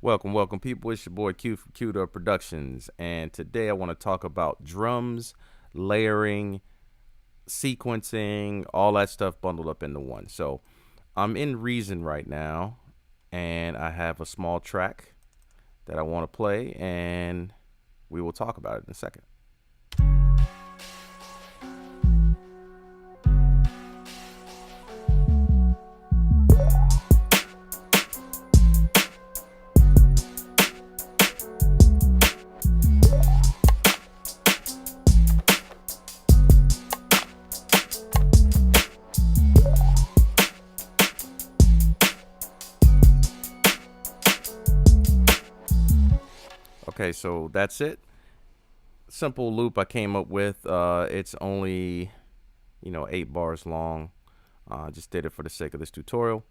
Welcome, people. It's your boy Q from Q Productions, and today I want to talk about drums, layering, sequencing, all that stuff bundled up into one. So, I'm in Reason right now, and I have a small track that I want to play, and we will talk about it in a second. Okay, so that's it. Simple loop I came up with. It's only, 8 bars long. Just did it for the sake of this tutorial.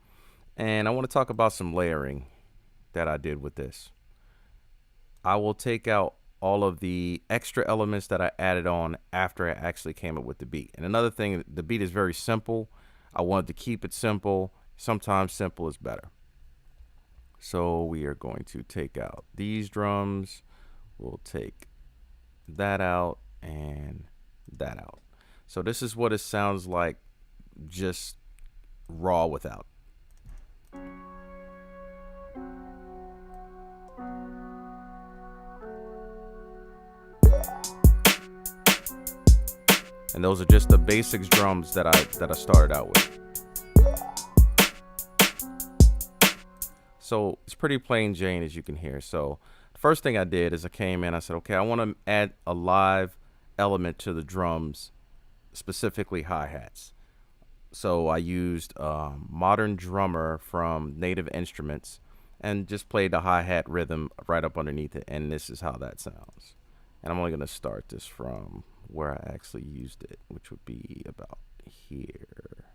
And I want to talk about some layering that I did with this. I will take out all of the extra elements that I added on after I actually came up with the beat. And another thing, the beat is very simple. I wanted to keep it simple. Sometimes simple is better. So we are going to take out these drums. We'll take that out and that out. So this is what it sounds like just raw without. And those are just the basics drums that I started out with. So it's pretty plain Jane, as you can hear. So the first thing I did is I came in, I said, okay, I want to add a live element to the drums, specifically hi-hats. So I used Modern Drummer from Native Instruments and just played the hi-hat rhythm right up underneath it. And this is how that sounds. And I'm only going to start this from where I actually used it, which would be about here.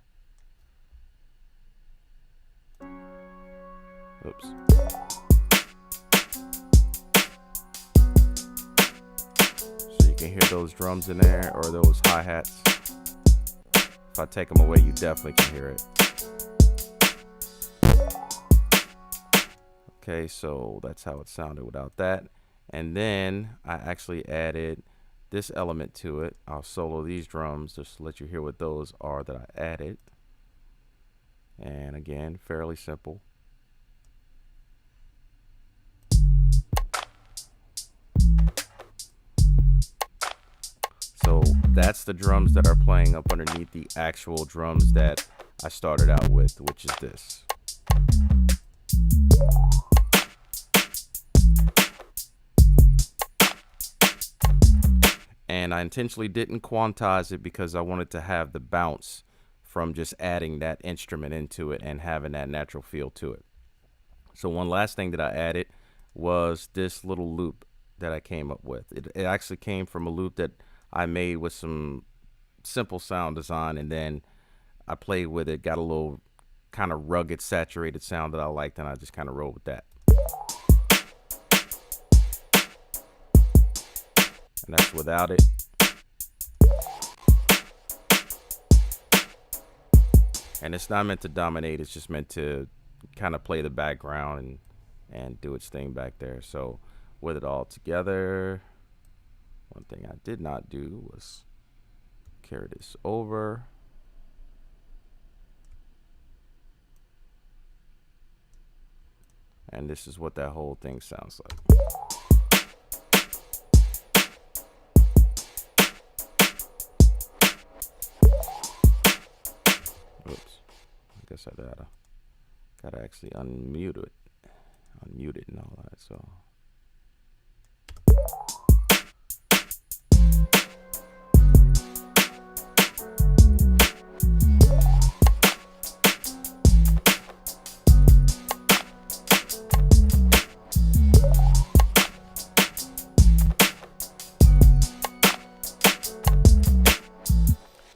Oops. So you can hear those drums in there, or those hi-hats. If I take them away, you definitely can hear it. Okay, so that's how it sounded without that. And then I actually added this element to it. I'll solo these drums just to let you hear what those are that I added. And again, fairly simple. So that's the drums that are playing up underneath the actual drums that I started out with, which is this. And I intentionally didn't quantize it because I wanted to have the bounce from just adding that instrument into it and having that natural feel to it. So one last thing that I added was this little loop that I came up with. It actually came from a loop that I made with some simple sound design, and then I played with it, got a little kind of rugged, saturated sound that I liked, and I just kind of rolled with that. And that's without it. And it's not meant to dominate, it's just meant to kind of play the background and do its thing back there. So with it all together, one thing I did not do was carry this over. And this is what that whole thing sounds like. Oops. I guess I gotta actually unmute it and all that, so.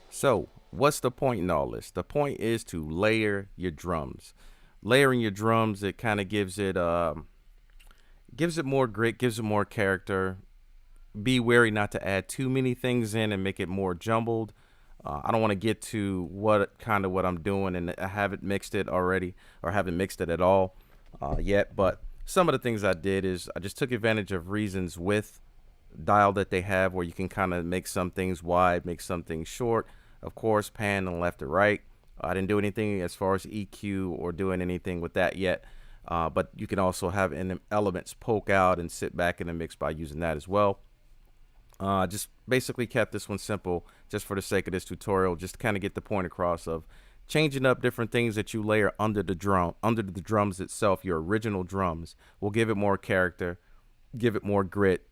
So what's the point in all this? The point is to layer your drums. Layering your drums, it kind of gives it more grit, gives it more character. Be wary not to add too many things in and make it more jumbled. I don't want to get to what I'm doing, and I haven't mixed it already, or haven't mixed it at all yet. But some of the things I did is I just took advantage of Reason's width dial that they have, where you can kind of make some things wide, make some things short. Of course, pan and left to right. I didn't do anything as far as EQ or doing anything with that yet. But you can also have elements poke out and sit back in the mix by using that as well. Just basically kept this one simple just for the sake of this tutorial, just to kind of get the point across of changing up different things that you layer under the drums itself. Your original drums will give it more character, give it more grit,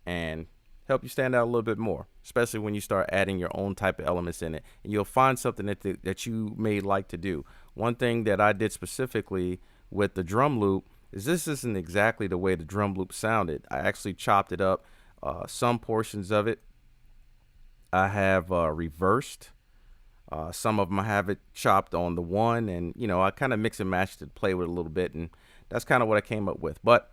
and help you stand out a little bit more, especially when you start adding your own type of elements in it. And you'll find something that you may like to do. One thing that I did specifically with the drum loop is this isn't exactly the way the drum loop sounded. I actually chopped it up. Some portions of it I have reversed. Some of them I have it chopped on the one, and I kind of mix and match to play with it a little bit, and that's kind of what I came up with. But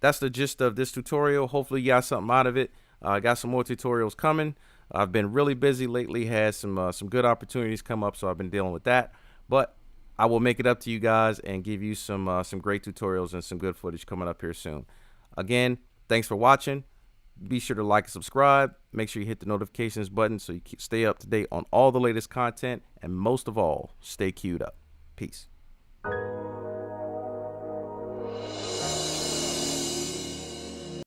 that's the gist of this tutorial. Hopefully you got something out of it. I got some more tutorials coming. I've been really busy lately, had some good opportunities come up, so I've been dealing with that. But I will make it up to you guys and give you some great tutorials and some good footage coming up here soon. Again, thanks for watching. Be sure to like and subscribe. Make sure you hit the notifications button so you stay up to date on all the latest content. And most of all, stay queued up. Peace.